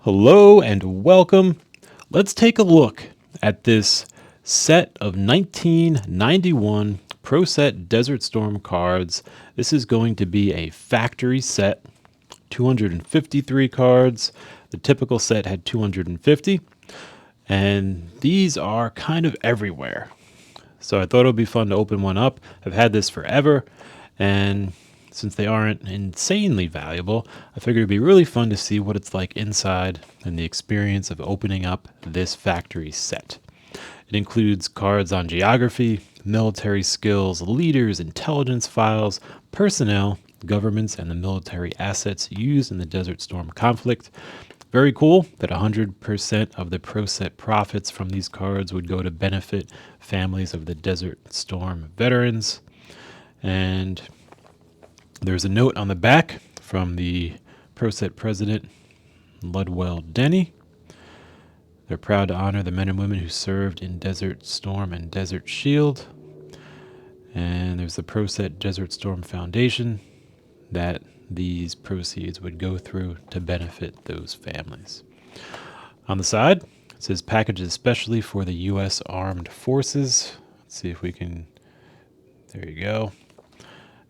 Hello and welcome. Let's take a look at this set of 1991 Pro Set Desert Storm cards. This is going to be a factory set, 253 cards. The typical set had 250, and these are kind of everywhere. So I thought it would be fun to open one up. I've had this forever, and since they aren't insanely valuable, I figured it'd be really fun to see what it's like inside and the experience of opening up this factory set. It includes cards on geography, military skills, leaders, intelligence files, personnel, governments, and the military assets used in the Desert Storm conflict. Very cool that 100% of the Pro Set profits from these cards would go to benefit families of the Desert Storm veterans. And there's a note on the back from the Pro Set president, Ludwell Denny. They're proud to honor the men and women who served in Desert Storm and Desert Shield. And there's the Pro Set Desert Storm Foundation that these proceeds would go through to benefit those families. On the side, it says packages especially for the U.S. Armed Forces. Let's see if we can. There you go.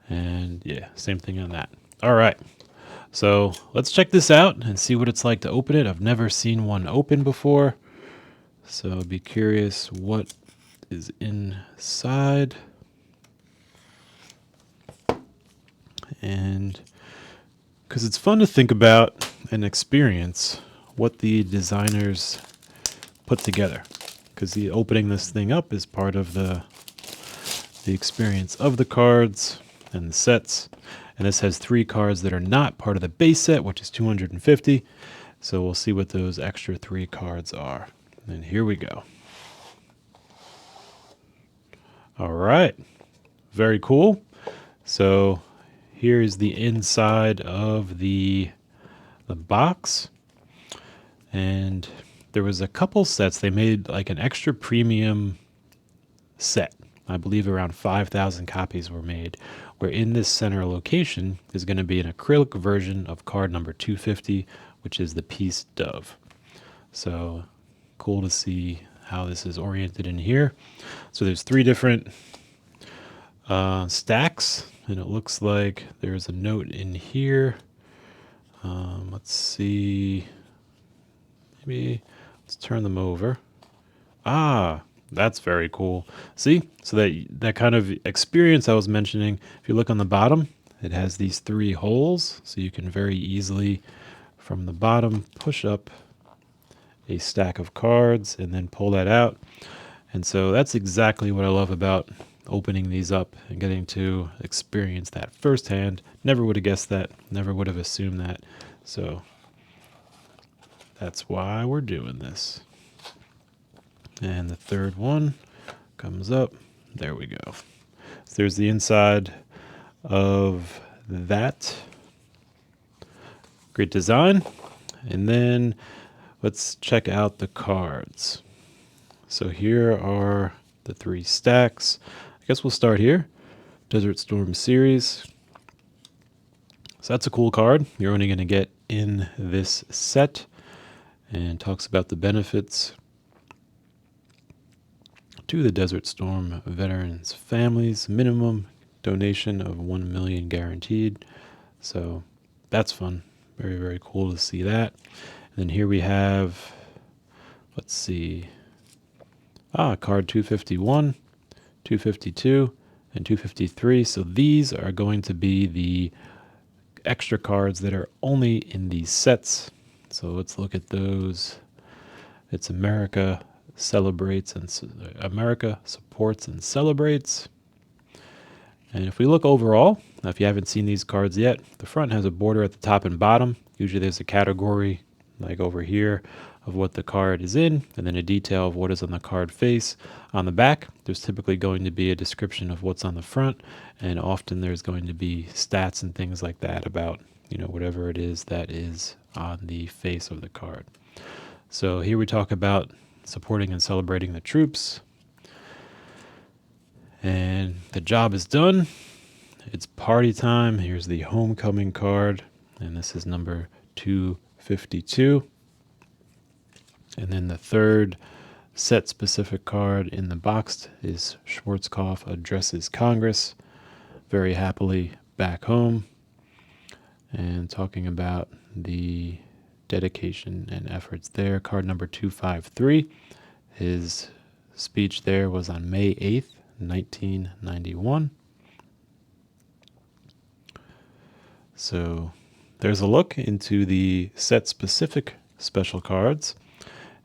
And yeah, same thing on that. All right. So let's check this out and see what it's like to open it. I've never seen one open before. So be curious what is inside. And because it's fun to think about and experience what the designers put together. Because the opening this thing up is part of the experience of the cards and the sets. And this has 3 cards that are not part of the base set, which is 250. So we'll see what those extra 3 cards are. And here we go. All right. Very cool. So here is the inside of the box. And there was a couple sets. They made like an extra premium set. I believe around 5,000 copies were made, where in this center location is going to be an acrylic version of card number 250, which is the Peace Dove. So cool to see how this is oriented in here. So there's 3 different stacks, and it looks like there's a note in here. Let's see. Maybe let's turn them over. That's very cool. See, so that kind of experience I was mentioning, if you look on the bottom, it has these 3 holes, so you can very easily from the bottom push up a stack of cards and then pull that out. And so that's exactly what I love about opening these up and getting to experience that firsthand. Never would have guessed that, never would have assumed that. So that's why we're doing this. And the third one comes up. There we go. So there's the inside of that. Great design. And then let's check out the cards. So here are the 3 stacks. I guess we'll start here. Desert Storm Series. So that's a cool card. You're only going to get in this set. And talks about the benefits to the Desert Storm veterans' families, minimum donation of $1 million guaranteed. So that's fun. Very, very cool to see that. And then here we have, let's see, card 251, 252, and 253. So these are going to be the extra cards that are only in these sets. So let's look at those. It's America celebrates and America supports and celebrates. And if we look overall, now if you haven't seen these cards yet, the front has a border at the top and bottom. Usually there's a category like over here of what the card is in, and then a detail of what is on the card face. On the back, there's typically going to be a description of what's on the front, and often there's going to be stats and things like that about, whatever it is that is on the face of the card. So here we talk about supporting and celebrating the troops. And the job is done. It's party time. Here's the homecoming card, and this is number 252. And then the third set specific card in the box is Schwarzkopf addresses Congress very happily back home and talking about the dedication and efforts there. Card number 253. His speech there was on May 8th, 1991. So there's a look into the set specific special cards.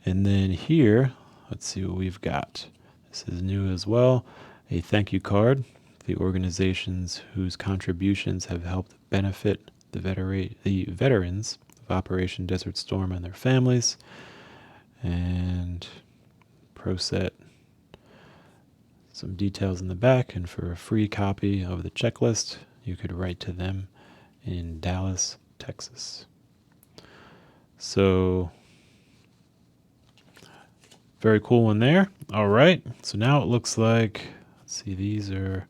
And then here, let's see what we've got. This is new as well. A thank you card. The organizations whose contributions have helped benefit the veterans of Operation Desert Storm and their families. And ProSet, some details in the back. And for a free copy of the checklist, you could write to them in Dallas, Texas. So very cool one there. All right. So now it looks like, let's see, these are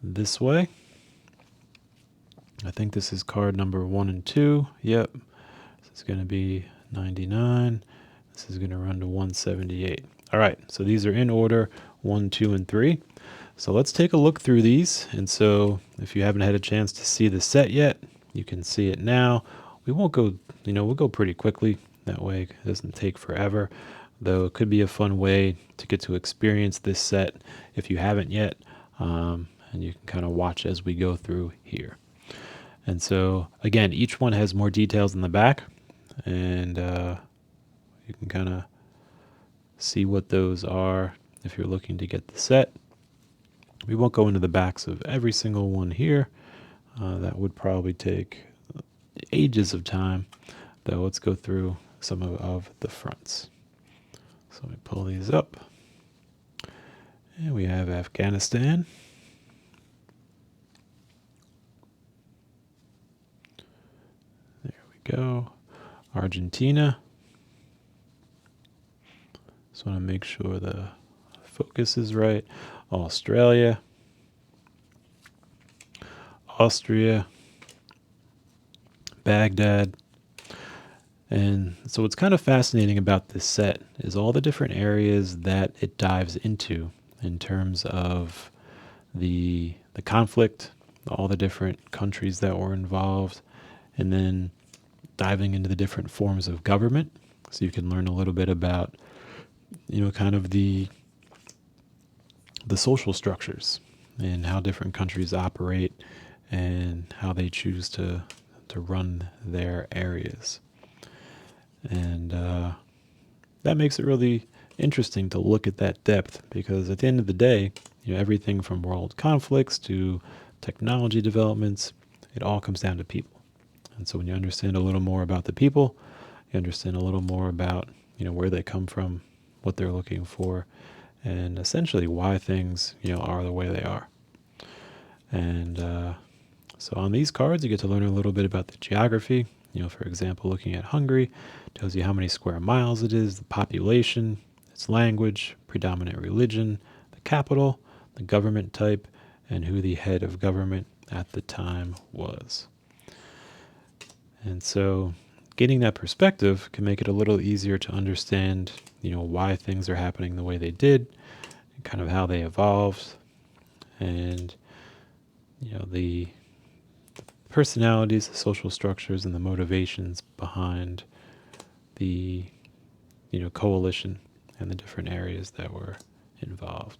this way. I think this is card number 1 and 2. Yep. This is going to be 99. This is going to run to 178. All right. So these are in order 1, 2, and 3. So let's take a look through these. And so if you haven't had a chance to see the set yet, you can see it now. We won't go, we'll go pretty quickly. That way it doesn't take forever. Though it could be a fun way to get to experience this set if you haven't yet. And you can kind of watch as we go through here. And so, again, each one has more details in the back. And you can kind of see what those are if you're looking to get the set. We won't go into the backs of every single one here. That would probably take ages of time. Though let's go through some of the fronts. So we pull these up. And we have Afghanistan. There we go. Argentina. Just want to make sure the focus is right. Australia. Austria. Baghdad. And so what's kind of fascinating about this set is all the different areas that it dives into in terms of the conflict, all the different countries that were involved, and then diving into the different forms of government. So you can learn a little bit about, kind of the social structures and how different countries operate and how they choose to run their areas. And that makes it really interesting to look at that depth because at the end of the day, everything from world conflicts to technology developments, it all comes down to people. And so when you understand a little more about the people, you understand a little more about, where they come from, what they're looking for, and essentially why things, are the way they are. And so on these cards, you get to learn a little bit about the geography. For example, looking at Hungary tells you how many square miles it is, the population, its language, predominant religion, the capital, the government type, and who the head of government at the time was. And so getting that perspective can make it a little easier to understand, why things are happening the way they did, and kind of how they evolved, and, the personalities, the social structures, and the motivations behind the, coalition and the different areas that were involved.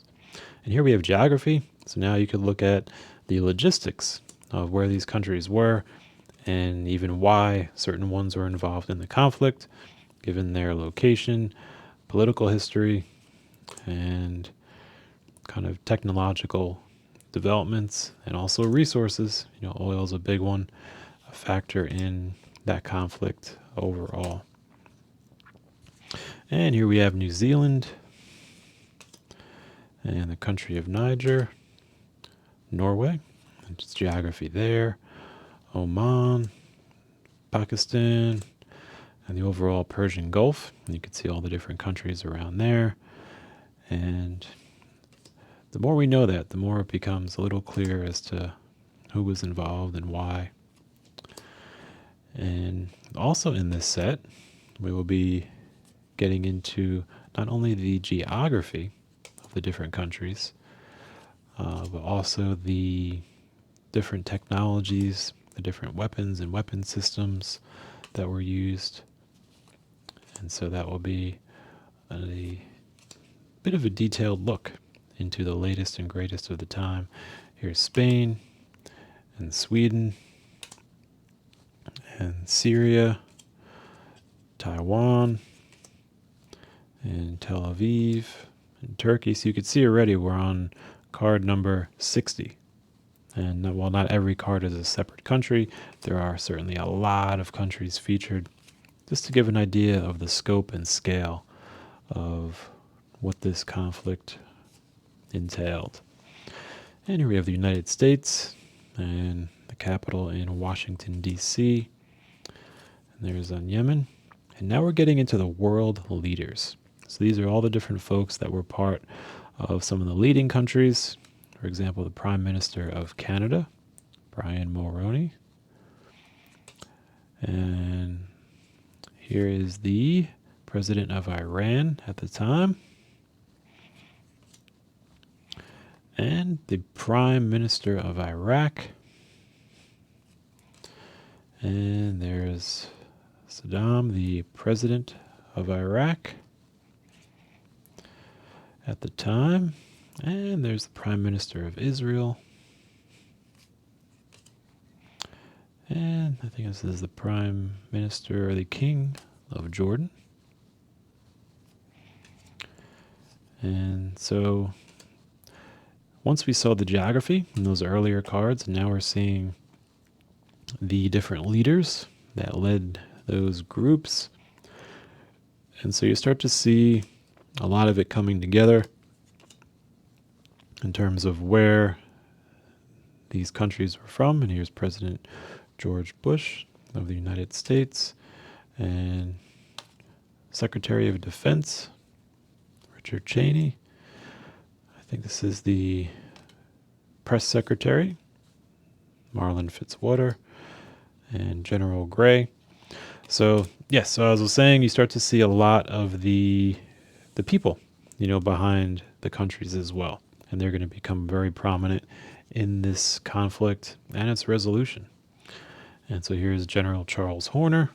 And here we have geography. So now you could look at the logistics of where these countries were and even why certain ones were involved in the conflict, given their location, political history, and kind of technological developments, and also resources. Oil is a big one, a factor in that conflict overall. And here we have New Zealand and the country of Niger, Norway, and just geography there, Oman, Pakistan, and the overall Persian Gulf. And you can see all the different countries around there. And the more we know that, the more it becomes a little clear as to who was involved and why. And also in this set, we will be getting into not only the geography of the different countries, but also the different technologies, the different weapons and weapon systems that were used. And so that will be a bit of a detailed look into the latest and greatest of the time. Here's Spain and Sweden and Syria, Taiwan, and Tel Aviv, and Turkey. So you can see already we're on card number 60. And while not every card is a separate country, there are certainly a lot of countries featured, just to give an idea of the scope and scale of what this conflict entailed. And here we have the United States and the capital in Washington, D.C. And there's Yemen. And now we're getting into the world leaders. So these are all the different folks that were part of some of the leading countries. For example, the Prime Minister of Canada, Brian Mulroney. And here is the President of Iran at the time. And the Prime Minister of Iraq. And there's Saddam, the President of Iraq at the time. And there's the Prime Minister of Israel. And I think this is the Prime Minister or the King of Jordan. And so once we saw the geography in those earlier cards, now we're seeing the different leaders that led those groups. And so you start to see a lot of it coming together in terms of where these countries were from. And here's President George Bush of the United States and Secretary of Defense Richard Cheney. I think this is the Press Secretary Marlin Fitzwater and General Gray. So yes, so as I was saying, you start to see a lot of the people, behind the countries as well. And they're going to become very prominent in this conflict and its resolution. And so here's General Charles Horner,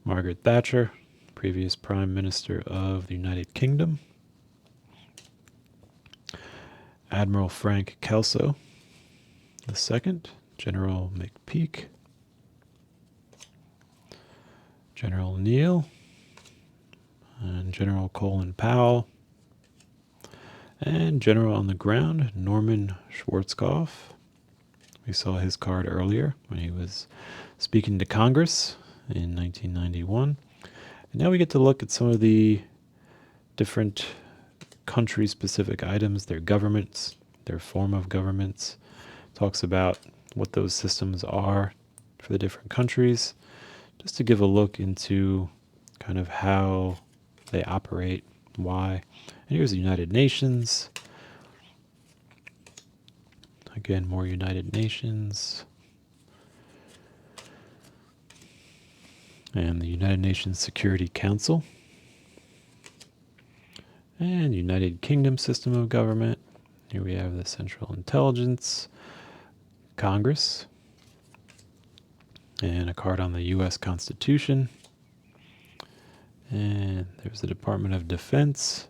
Margaret Thatcher, previous Prime Minister of the United Kingdom, Admiral Frank Kelso II, General McPeak, General Neal, and General Colin Powell, and General on the Ground, Norman Schwarzkopf. We saw his card earlier when he was speaking to Congress in 1991. And now we get to look at some of the different country-specific items, their governments, their form of governments. Talks about what those systems are for the different countries, just to give a look into kind of how they operate, why. And here's the United Nations. Again, more United Nations. And the United Nations Security Council. And United Kingdom system of government. Here we have the Central Intelligence, Congress, and a card on the U.S. Constitution. And there's the Department of Defense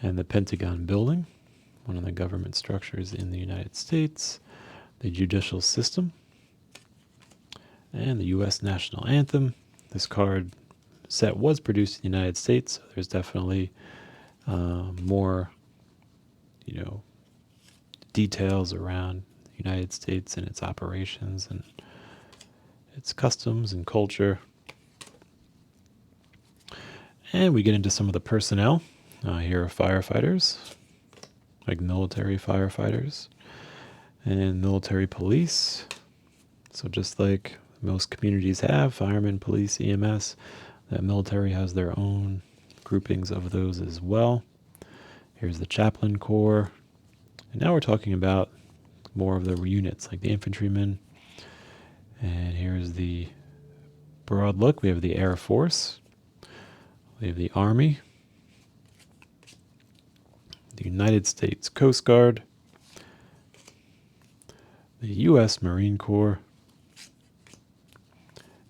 and the Pentagon Building, one of the government structures in the United States, the judicial system, and the U.S. National Anthem. This card set was produced in the United States, so there's definitely more, details around the United States and its operations and its customs and culture. And we get into some of the personnel. Here are firefighters, like military firefighters, and military police. So just like most communities have, firemen, police, EMS, the military has their own groupings of those as well. Here's the chaplain corps. And now we're talking about more of the units, like the infantrymen. And here's the broad look, we have the Air Force, we have the Army, the United States Coast Guard, the U.S. Marine Corps,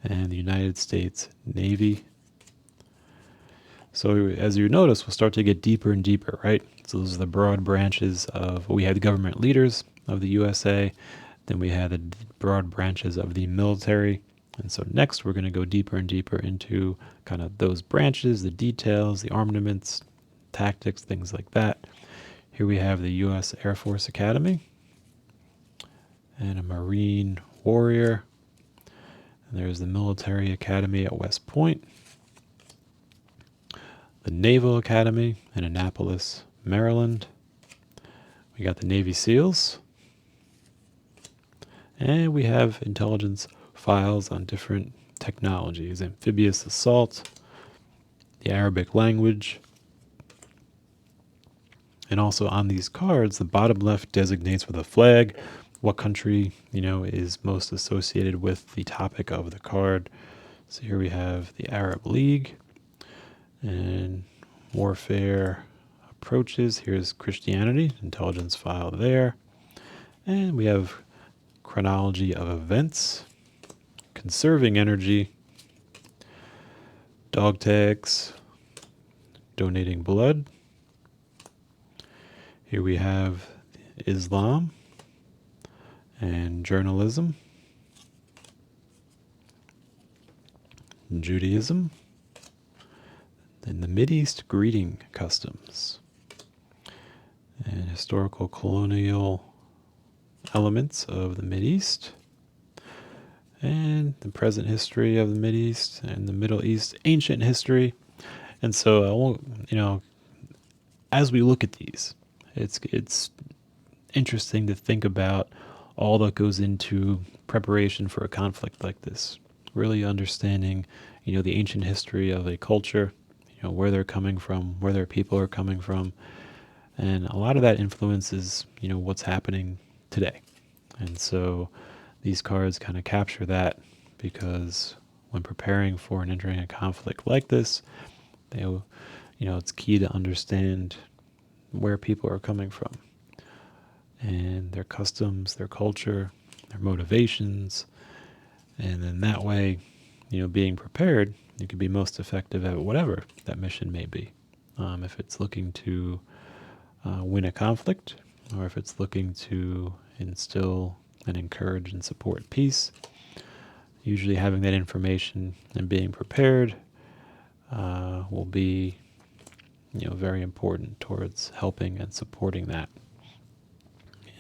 and the United States Navy. So as you notice, we'll start to get deeper and deeper, right? So those are the broad branches of, we had the government leaders of the USA, then we had the broad branches of the military. And so next we're going to go deeper and deeper into kind of those branches, the details, the armaments, tactics, things like that. Here we have the U.S. Air Force Academy and a Marine Warrior. And there's the Military Academy at West Point, the Naval Academy in Annapolis, Maryland. We got the Navy SEALs. And we have intelligence files on different technologies, amphibious assault, the Arabic language. And also on these cards, the bottom left designates with a flag what country, is most associated with the topic of the card. So here we have the Arab League and warfare approaches. Here's Christianity, intelligence file there. And we have chronology of events, conserving energy, dog tags, donating blood. Here we have Islam and journalism, Judaism, then the Mideast greeting customs, and historical colonial elements of the Mideast, and the present history of the Mideast and the Middle East, ancient history. And so I won't, as we look at these, it's interesting to think about all that goes into preparation for a conflict like this. Really understanding, the ancient history of a culture, where they're coming from, where their people are coming from. And a lot of that influences, what's happening today. And so these cards kind of capture that, because when preparing for and entering a conflict like this, it's key to understand where people are coming from and their customs, their culture, their motivations. And then that way, being prepared, you can be most effective at whatever that mission may be. If it's looking to win a conflict, or if it's looking to instill and encourage and support peace, usually having that information and being prepared will be, very important towards helping and supporting that.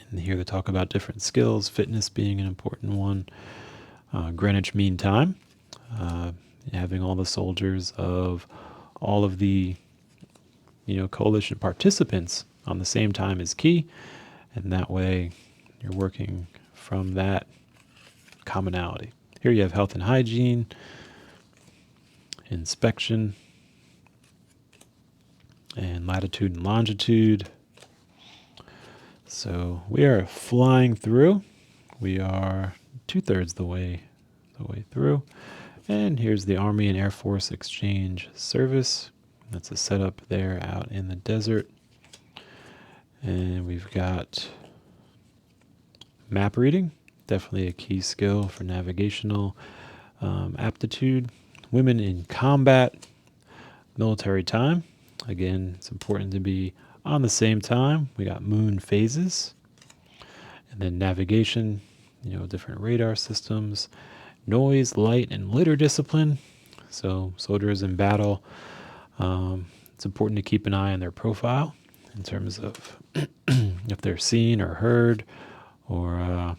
And here they talk about different skills, fitness being an important one, Greenwich Mean Time, having all the soldiers of all of the, coalition participants on the same time is key. And that way you're working from that commonality. Here you have health and hygiene, inspection, and latitude and longitude. So we are flying through. We are 2/3 the way through. And here's the Army and Air Force Exchange Service. That's a setup there out in the desert. And we've got map reading, definitely a key skill for navigational aptitude. Women in combat, military time. Again, it's important to be on the same time. We got moon phases. And then navigation, different radar systems. Noise, light, and litter discipline. So soldiers in battle, it's important to keep an eye on their profile in terms of if they're seen or heard, or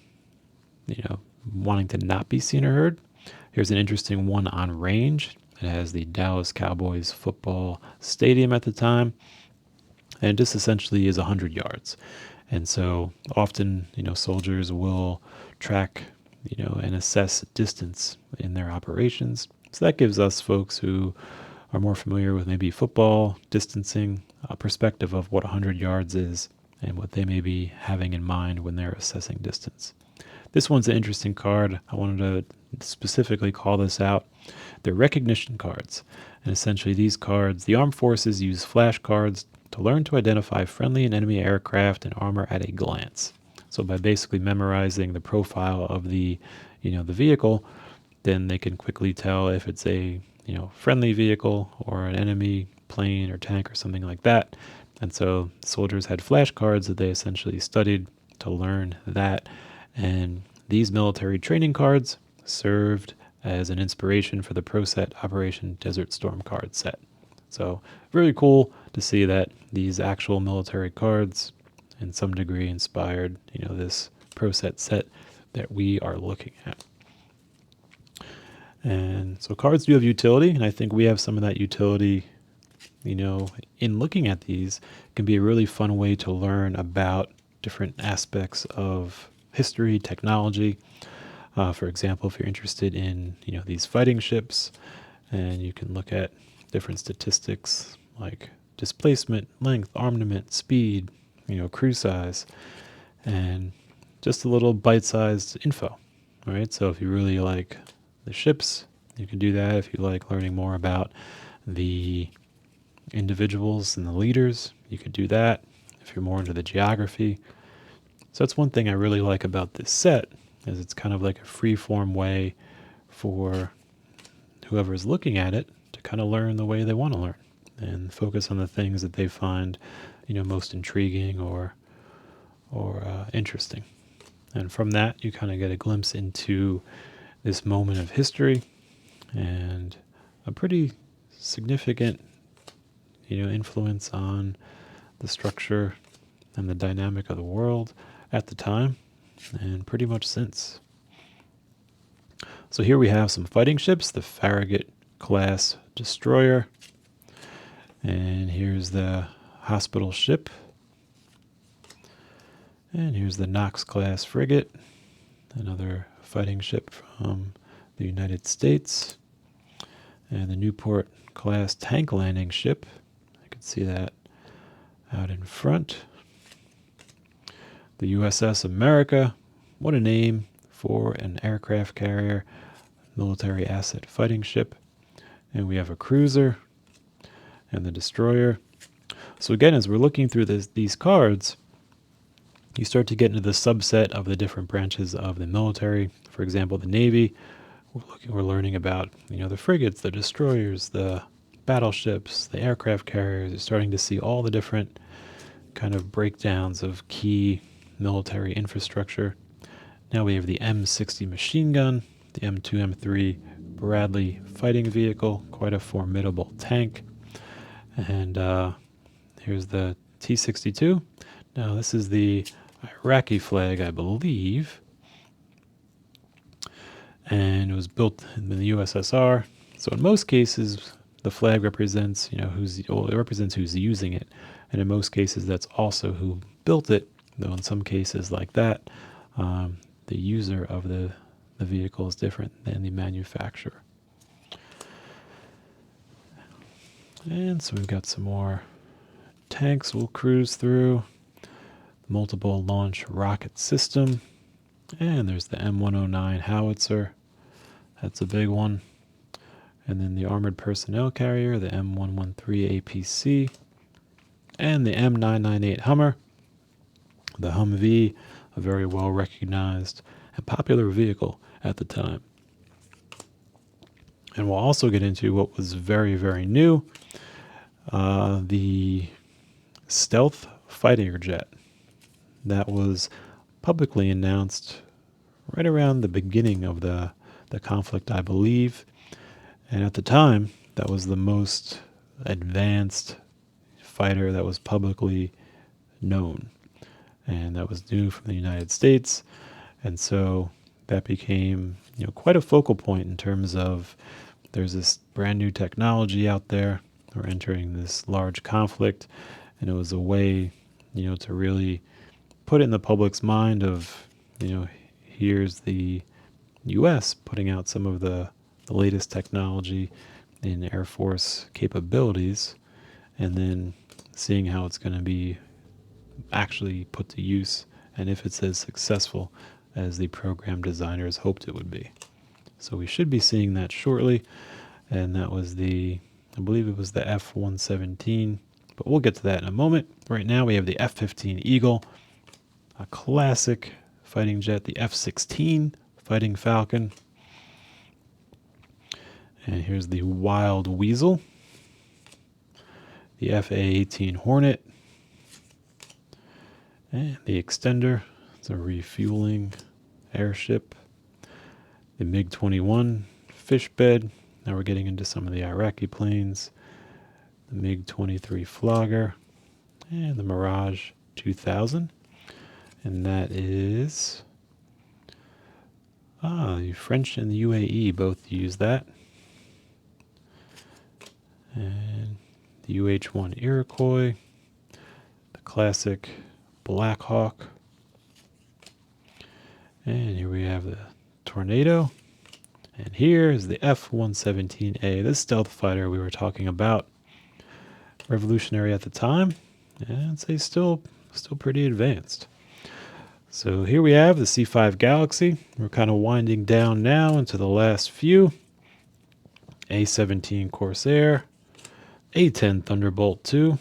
wanting to not be seen or heard. Here's an interesting one on range. It has the Dallas Cowboys football stadium at the time, and it just essentially is 100 yards. And so often, soldiers will track, and assess distance in their operations. So that gives us folks who are more familiar with maybe football distancing a perspective of what 100 yards is and what they may be having in mind when they're assessing distance. This one's an interesting card. I wanted to specifically call this out. They're recognition cards. And essentially, these cards, the armed forces use flashcards to learn to identify friendly and enemy aircraft and armor at a glance. So by basically memorizing the profile of the vehicle, then they can quickly tell if it's a, friendly vehicle or an enemy plane or tank or something like that. And so soldiers had flashcards that they essentially studied to learn that. And these military training cards served as an inspiration for the Pro Set Operation Desert Storm card set. So really cool to see that these actual military cards in some degree inspired, this Pro Set set that we are looking at. And so cards do have utility, and I think we have some of that utility, in looking at these. Can be a really fun way to learn about different aspects of history, technology. For example, if you're interested in, these fighting ships, and you can look at different statistics like displacement, length, armament, speed, crew size, and just a little bite-sized info, right? So if you really like the ships, you can do that. If you like learning more about the individuals and the leaders, you could do that. If you're more into the geography. So that's one thing I really like about this set, is it's kind of like a free-form way for whoever's looking at it to kind of learn the way they want to learn and focus on the things that they find, most intriguing or interesting. And from that, you kind of get a glimpse into this moment of history and a pretty significant, influence on the structure and the dynamic of the world at the time and pretty much since. So here we have some fighting ships, the Farragut class destroyer, and here's the hospital ship, and here's the Knox class frigate, another fighting ship from the United States, and the Newport class tank landing ship. You can see that out in front. The USS America, what a name for an aircraft carrier, military asset fighting ship. And we have a cruiser and the destroyer. So again, as we're looking through these cards, you start to get into the subset of the different branches of the military. For example, the Navy, we're learning about, the frigates, the destroyers, the battleships, the aircraft carriers. You're starting to see all the different kind of breakdowns of key military infrastructure. Now we have the M60 machine gun, the M2, M3 Bradley fighting vehicle, quite a formidable tank. And here's the T-62. Now this is the Iraqi flag, I believe, and it was built in the USSR. So in most cases, the flag represents, it represents who's using it, and in most cases, that's also who built it. Though in some cases like that, the user of the vehicle is different than the manufacturer. And so we've got some more tanks we'll cruise through. Multiple launch rocket system. And there's the M109 howitzer. That's a big one. And then the armored personnel carrier, the M113 APC. And the M998 Hummer. The Humvee, a very well recognized and popular vehicle at the time. And we'll also get into what was very, very new, the stealth fighter jet that was publicly announced right around the beginning of the conflict, I believe. And at the time, that was the most advanced fighter that was publicly known. And that was new from the United States. And so that became, quite a focal point in terms of there's this brand new technology out there. We're entering this large conflict. And it was a way, to really put it in the public's mind of, here's the U.S. putting out some of the latest technology in Air Force capabilities, and then seeing how it's going to be actually put to use, and if it's as successful as the program designers hoped it would be. So we should be seeing that shortly. And that was I believe it was the F-117, but we'll get to that in a moment. Right now we have the F-15 Eagle, a classic fighting jet, the F-16 Fighting Falcon. And here's the Wild Weasel, the FA-18 Hornet, and the Extender. It's a refueling airship. The MiG-21 Fishbed. Now we're getting into some of the Iraqi planes. The MiG-23 Flogger and the Mirage 2000. And that is the French and the UAE both use that. And the UH-1 Iroquois, the classic Black Hawk. And here we have the Tornado. And here is the F-117A, this stealth fighter we were talking about. Revolutionary at the time, and I'd say still pretty advanced. So here we have the C-5 Galaxy. We're kind of winding down now into the last few. A-17 Corsair, A-10 Thunderbolt II.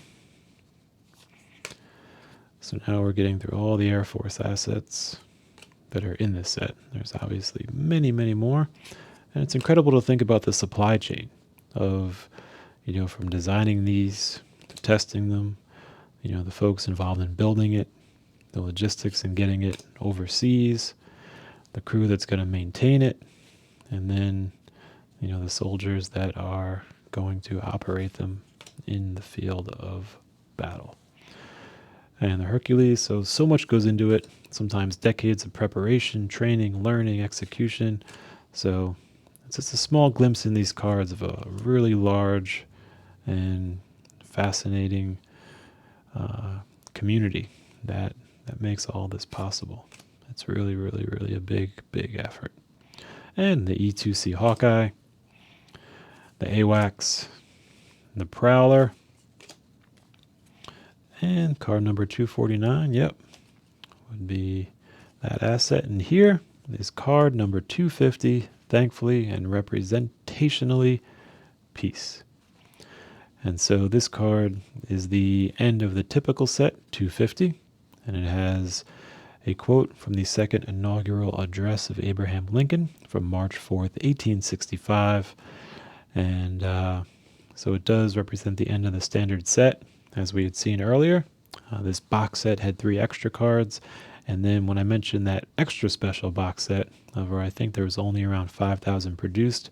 So now we're getting through all the Air Force assets that are in this set. There's obviously many, many more. And it's incredible to think about the supply chain of, from designing these to testing them, the folks involved in building it, the logistics in getting it overseas, the crew that's going to maintain it, and then, the soldiers that are going to operate them in the field of battle. And the Hercules, so much goes into it, sometimes decades of preparation, training, learning, execution. So it's just a small glimpse in these cards of a really large and fascinating community that makes all this possible. It's really, really, really a big, big effort. And the E-2C Hawkeye, the AWACS, the Prowler, and card number 249, would be that asset. And here is card number 250, thankfully and representationally, Peace. And so this card is the end of the typical set, 250, and it has a quote from the second inaugural address of Abraham Lincoln from March 4th, 1865. And so it does represent the end of the standard set, as we had seen earlier. This box set had 3 extra cards, and then when I mentioned that extra special box set, where I think there was only around 5,000 produced,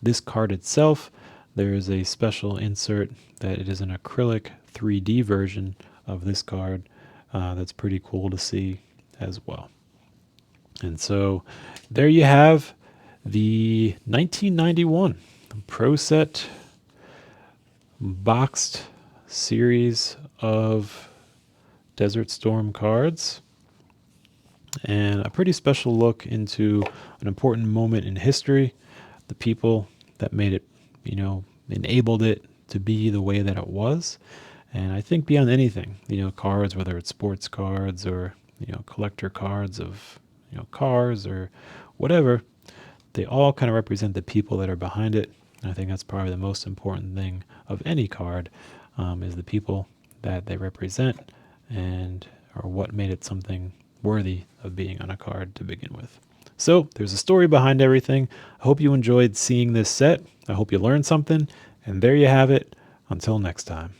this card itself, there is a special insert that it is an acrylic 3D version of this card that's pretty cool to see as well. And so there you have the 1991 Pro Set boxed series of Desert Storm cards, and a pretty special look into an important moment in history, the people that made it, enabled it to be the way that it was. And I think beyond anything, cards, whether it's sports cards or, collector cards of, cars or whatever, they all kind of represent the people that are behind it. And I think that's probably the most important thing of any card, is the people that they represent and or what made it something worthy of being on a card to begin with. So there's a story behind everything. I hope you enjoyed seeing this set. I hope you learned something. And there you have it. Until next time.